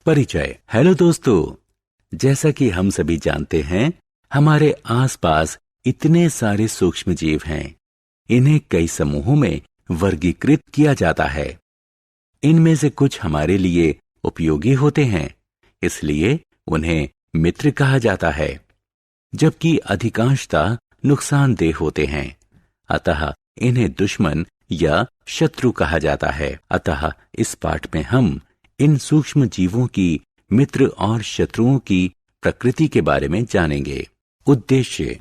परिचय। हेलो दोस्तों, जैसा कि हम सभी जानते हैं, हमारे आसपास इतने सारे सूक्ष्म जीव हैं। इन्हें कई समूहों में वर्गीकृत किया जाता है। इनमें से कुछ हमारे लिए उपयोगी होते हैं, इसलिए उन्हें मित्र कहा जाता है, जबकि अधिकांशतः नुकसानदेह होते हैं, अतः इन्हें दुश्मन या शत्रु कहा जाता है। अतः इस पाठ में हम इन सूक्ष्म जीवों की मित्र और शत्रुओं की प्रकृति के बारे में जानेंगे। उद्देश्य: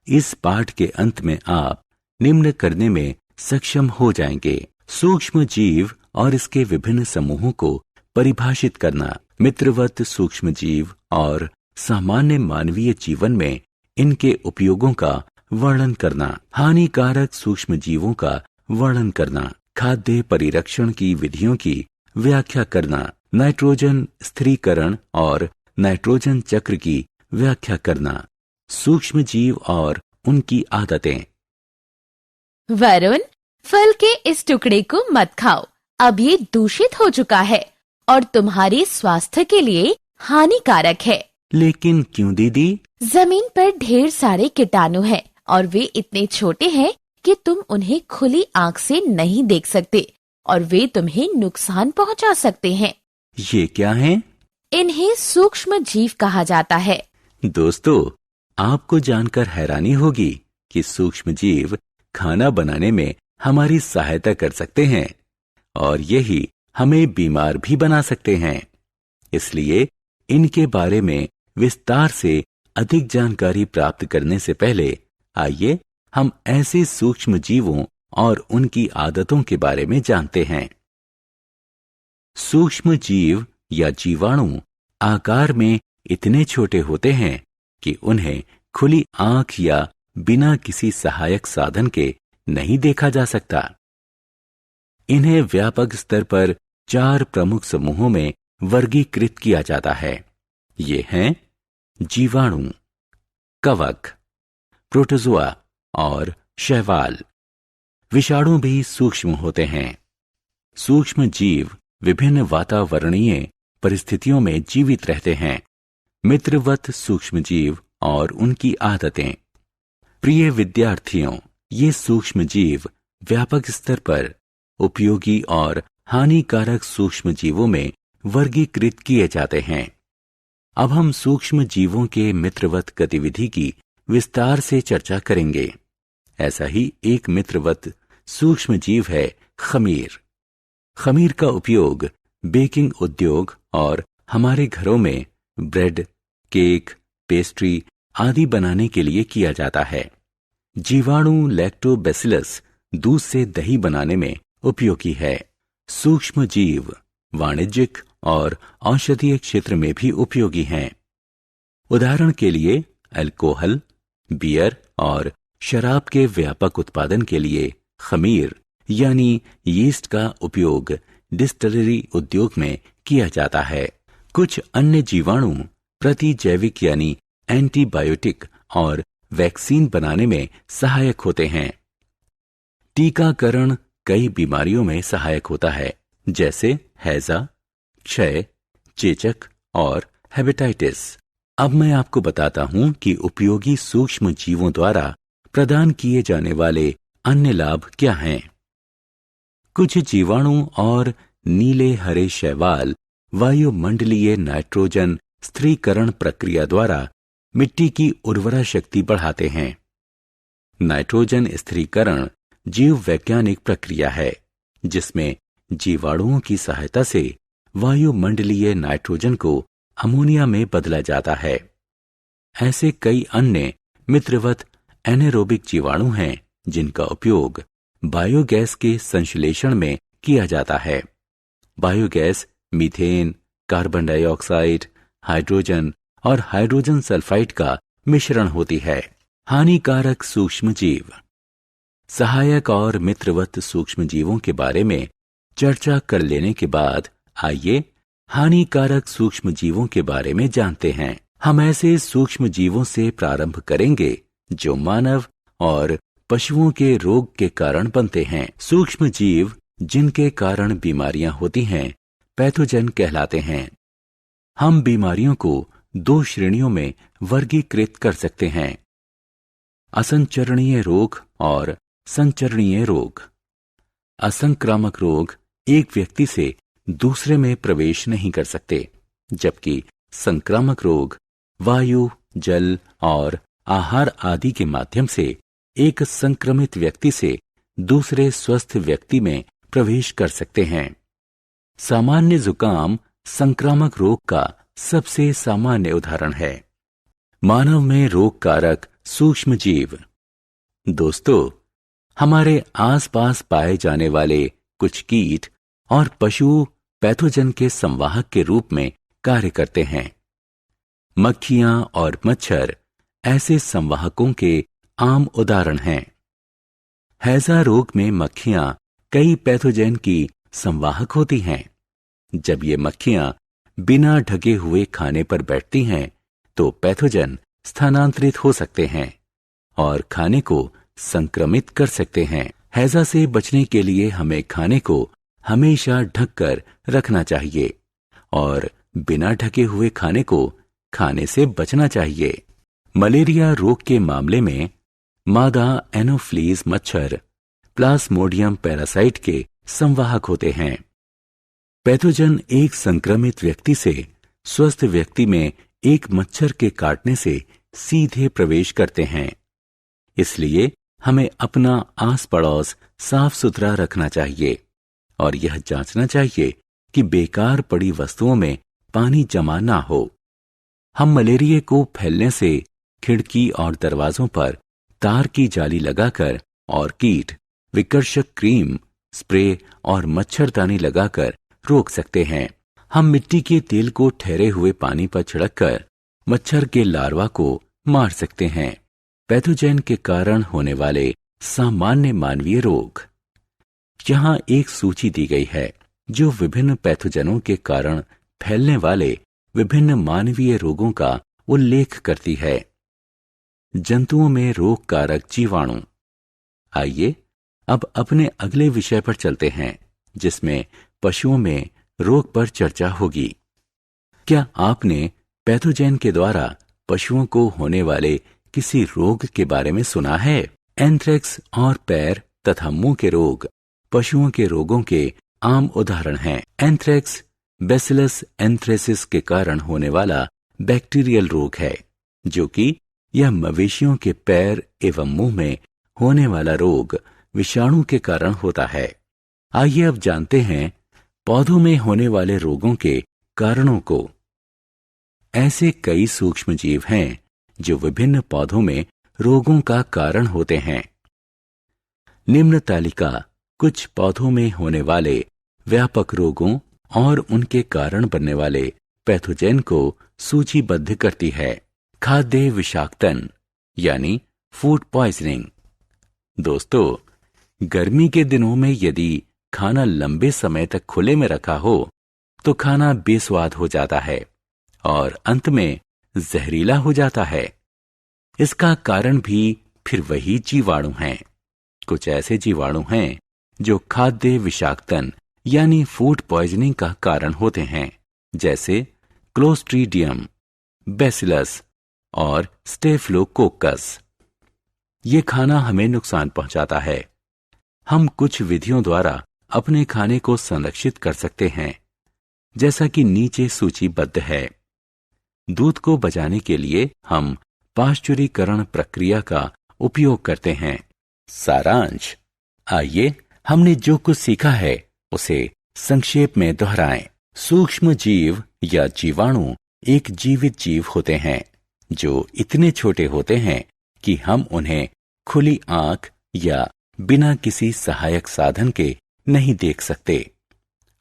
इस पाठ के अंत में आप निम्न करने में सक्षम हो जाएंगे। सूक्ष्म जीव और इसके विभिन्न समूहों को परिभाषित करना, मित्रवत सूक्ष्म जीव और सामान्य मानवीय जीवन में इनके उपयोगों का वर्णन करना, हानिकारक सूक्ष्म जीवों का वर्णन करना, खाद्य परिरक्षण की विधियों की व्याख्या करना, नाइट्रोजन स्थिरीकरण और नाइट्रोजन चक्र की व्याख्या करना, सूक्ष्म जीव और उनकी आदतें। वरुण, फल के इस टुकड़े को मत खाओ, अब ये दूषित हो चुका है और तुम्हारे स्वास्थ्य के लिए हानिकारक है। लेकिन क्यों दीदी? जमीन पर ढेर सारे कीटाणु हैं और वे इतने छोटे हैं कि तुम उन्हें खुली आंख से नहीं देख सकते और वे तुम्हें नुकसान पहुंचा सकते हैं। ये क्या हैं? इन्हें सूक्ष्म जीव कहा जाता है। दोस्तों, आपको जानकर हैरानी होगी कि सूक्ष्म जीव खाना बनाने में हमारी सहायता कर सकते हैं और यही हमें बीमार भी बना सकते हैं। इसलिए इनके बारे में विस्तार से अधिक जानकारी प्राप्त करने से पहले आइए हम ऐसे सूक्ष्म जीवों और उनकी आदतों के बारे में जानते हैं। सूक्ष्म जीव या जीवाणु आकार में इतने छोटे होते हैं कि उन्हें खुली आंख या बिना किसी सहायक साधन के नहीं देखा जा सकता। इन्हें व्यापक स्तर पर 4 प्रमुख समूहों में वर्गीकृत किया जाता है। ये हैं जीवाणु, कवक, प्रोटोजोआ और शैवाल। विषाणु भी सूक्ष्म होते हैं। सूक्ष्म जीव विभिन्न वातावरणीय परिस्थितियों में जीवित रहते हैं। मित्रवत सूक्ष्म जीव और उनकी आदतें। प्रिय विद्यार्थियों, ये सूक्ष्म जीव व्यापक स्तर पर उपयोगी और हानिकारक सूक्ष्म जीवों में वर्गीकृत किए जाते हैं। अब हम सूक्ष्म जीवों के मित्रवत गतिविधि की विस्तार से चर्चा करेंगे। ऐसा ही एक मित्रवत सूक्ष्म जीव है खमीर। खमीर का उपयोग बेकिंग उद्योग और हमारे घरों में ब्रेड, केक, पेस्ट्री आदि बनाने के लिए किया जाता है। जीवाणु लैक्टोबैसिलस दूध से दही बनाने में उपयोगी है। सूक्ष्म जीव वाणिज्यिक और औषधीय क्षेत्र में भी उपयोगी हैं। उदाहरण के लिए अल्कोहल, बियर और शराब के व्यापक उत्पादन के लिए खमीर यानी यीस्ट का उपयोग डिस्टिलरी उद्योग में किया जाता है। कुछ अन्य जीवाणु प्रतिजैविक यानी एंटीबायोटिक और वैक्सीन बनाने में सहायक होते हैं। टीकाकरण कई बीमारियों में सहायक होता है, जैसे हैजा, क्षय, चेचक और हेपेटाइटिस। अब मैं आपको बताता हूं कि उपयोगी सूक्ष्म जीवों द्वारा प्रदान किए जाने वाले अन्य लाभ क्या हैं। कुछ जीवाणु और नीले हरे शैवाल वायुमंडलीय नाइट्रोजन स्थिरीकरण प्रक्रिया द्वारा मिट्टी की उर्वरा शक्ति बढ़ाते हैं। नाइट्रोजन स्थिरीकरण जीव वैज्ञानिक प्रक्रिया है, जिसमें जीवाणुओं की सहायता से वायुमंडलीय नाइट्रोजन को अमोनिया में बदला जाता है। ऐसे कई अन्य मित्रवत एनारोबिक जीवाणु हैं जिनका उपयोग बायोगैस के संश्लेषण में किया जाता है। Biogas methane, carbon dioxide, hydrogen और हाइड्रोजन सल्फाइड का मिश्रण होती है। हानिकारक सूक्ष्म जीव। सहायक और मित्रवत सूक्ष्म जीवों के बारे में चर्चा कर लेने के बाद आइए हानिकारक सूक्ष्म जीवों के बारे में जानते हैं। हम ऐसे सूक्ष्म जीवों से प्रारंभ करेंगे जो मानव और पशुओं के रोग के कारण बनते हैं। सूक्ष्म जीव जिनके कारण बीमारियां होती हैं पैथोजन कहलाते हैं। हम बीमारियों को 2 श्रेणियों में वर्गीकृत कर सकते हैं, असंचरणीय रोग और संचरणीय रोग। असंक्रामक रोग एक व्यक्ति से दूसरे में प्रवेश नहीं कर सकते, जबकि संक्रामक रोग वायु, जल और आहार आदि के माध्यम से एक संक्रमित व्यक्ति से दूसरे स्वस्थ व्यक्ति में प्रवेश कर सकते हैं। सामान्य जुकाम संक्रामक रोग का सबसे सामान्य उदाहरण है। मानव में रोग कारक सूक्ष्म जीव। दोस्तों, हमारे आसपास पाए जाने वाले कुछ कीट और पशु पैथोजन के संवाहक के रूप में कार्य करते हैं। मक्खियां और मच्छर ऐसे संवाहकों के आम उदाहरण हैं। हैजा रोग में मक्खियां कई पैथोजन की संवाहक होती हैं। जब ये मक्खियां बिना ढके हुए खाने पर बैठती हैं, तो पैथोजन स्थानांतरित हो सकते हैं और खाने को संक्रमित कर सकते हैं। हैजा से बचने के लिए हमें खाने को हमेशा ढककर रखना चाहिए और बिना ढके हुए खाने को खाने से बचना चाहिए। मलेरिया रोग के मामले में मादा एनोफ्लीज मच्छर प्लाज्मोडियम पैरासाइट के संवाहक होते हैं। पैथोजन एक संक्रमित व्यक्ति से स्वस्थ व्यक्ति में एक मच्छर के काटने से सीधे प्रवेश करते हैं। इसलिए हमें अपना आस पड़ोस साफ सुथरा रखना चाहिए और यह जांचना चाहिए कि बेकार पड़ी वस्तुओं में पानी जमा ना हो। हम मलेरिया को फैलने से खिड़की और दरवाजों पर तार की जाली लगाकर और कीट विकर्षक क्रीम, स्प्रे और मच्छरदानी लगाकर रोक सकते हैं। हम मिट्टी के तेल को ठहरे हुए पानी पर छिड़ककर मच्छर के लार्वा को मार सकते हैं। पैथोजन के कारण होने वाले सामान्य मानवीय रोग। यहाँ एक सूची दी गई है जो विभिन्न पैथोजनों के कारण फैलने वाले विभिन्न मानवीय रोगों का उल्लेख करती है। जंतुओं में रोग कारक जीवाणु। आइए अब अपने अगले विषय पर चलते हैं, जिसमें पशुओं में रोग पर चर्चा होगी। क्या आपने पैथोजन के द्वारा पशुओं को होने वाले किसी रोग के बारे में सुना है? एंथ्रेक्स और पैर तथा मुंह के रोग पशुओं के रोगों के आम उदाहरण हैं। एंथ्रेक्स बैसिलस एंथ्रेसिस के कारण होने वाला बैक्टीरियल रोग है, जो कि यह मवेशियों के पैर एवं मुंह में होने वाला रोग विषाणु के कारण होता है। आइए अब जानते हैं पौधों में होने वाले रोगों के कारणों को। ऐसे कई सूक्ष्म जीव हैं जो विभिन्न पौधों में रोगों का कारण होते हैं। निम्न तालिका कुछ पौधों में होने वाले व्यापक रोगों और उनके कारण बनने वाले पैथोजन को सूचीबद्ध करती है। खाद्य विषाक्तन यानी फूड पॉइजनिंग। दोस्तों, गर्मी के दिनों में यदि खाना लंबे समय तक खुले में रखा हो तो खाना बेस्वाद हो जाता है और अंत में जहरीला हो जाता है। इसका कारण भी फिर वही जीवाणु हैं। कुछ ऐसे जीवाणु हैं जो खाद्य विषाक्तन यानी फूड पॉइजनिंग का कारण होते हैं, जैसे क्लोस्ट्रीडियम, बैसिलस और स्टेफिलोकोकस। ये खाना हमें नुकसान पहुंचाता है। हम कुछ विधियों द्वारा अपने खाने को संरक्षित कर सकते हैं, जैसा कि नीचे सूचीबद्ध है। दूध को बचाने के लिए हम पाश्चुरीकरण प्रक्रिया का उपयोग करते हैं। सारांश। आइए हमने जो कुछ सीखा है उसे संक्षेप में दोहराएं। सूक्ष्म जीव या जीवाणु एक जीवित जीव होते हैं जो इतने छोटे होते हैं कि हम उन्हें खुली आंख या बिना किसी सहायक साधन के नहीं देख सकते,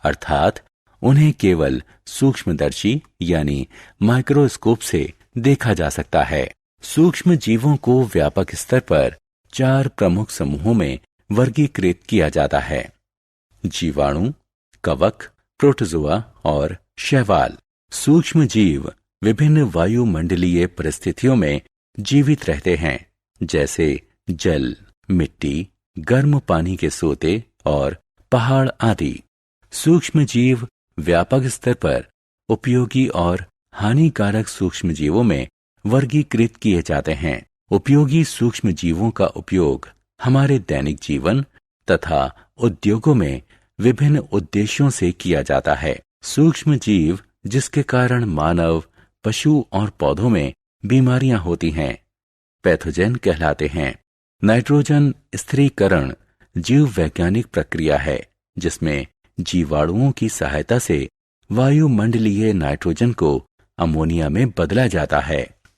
अर्थात उन्हें केवल सूक्ष्मदर्शी यानी माइक्रोस्कोप से देखा जा सकता है। सूक्ष्म जीवों को व्यापक स्तर पर 4 प्रमुख समूहों में वर्गीकृत किया जाता है: जीवाणु, कवक, प्रोटोजोआ और शैवाल। सूक्ष्म जीव विभिन्न वायुमंडलीय परिस्थितियों में जीवित रहते हैं, जैसे जल, मिट्टी, गर्म पानी के सोते और पहाड़ आदि। सूक्ष्म जीव व्यापक स्तर पर उपयोगी और हानिकारक सूक्ष्मजीवों में वर्गीकृत किए जाते हैं। उपयोगी सूक्ष्मजीवों का उपयोग हमारे दैनिक जीवन तथा उद्योगों में विभिन्न उद्देश्यों से किया जाता है। सूक्ष्मजीव जिसके कारण मानव, पशु और पौधों में बीमारियां होती हैं, पैथोजन कहलाते हैं। नाइट्रोजन स्थिरीकरण जीव वैज्ञानिक प्रक्रिया है जिसमें जीवाणुओं की सहायता से वायुमंडलीय नाइट्रोजन को अमोनिया में बदला जाता है।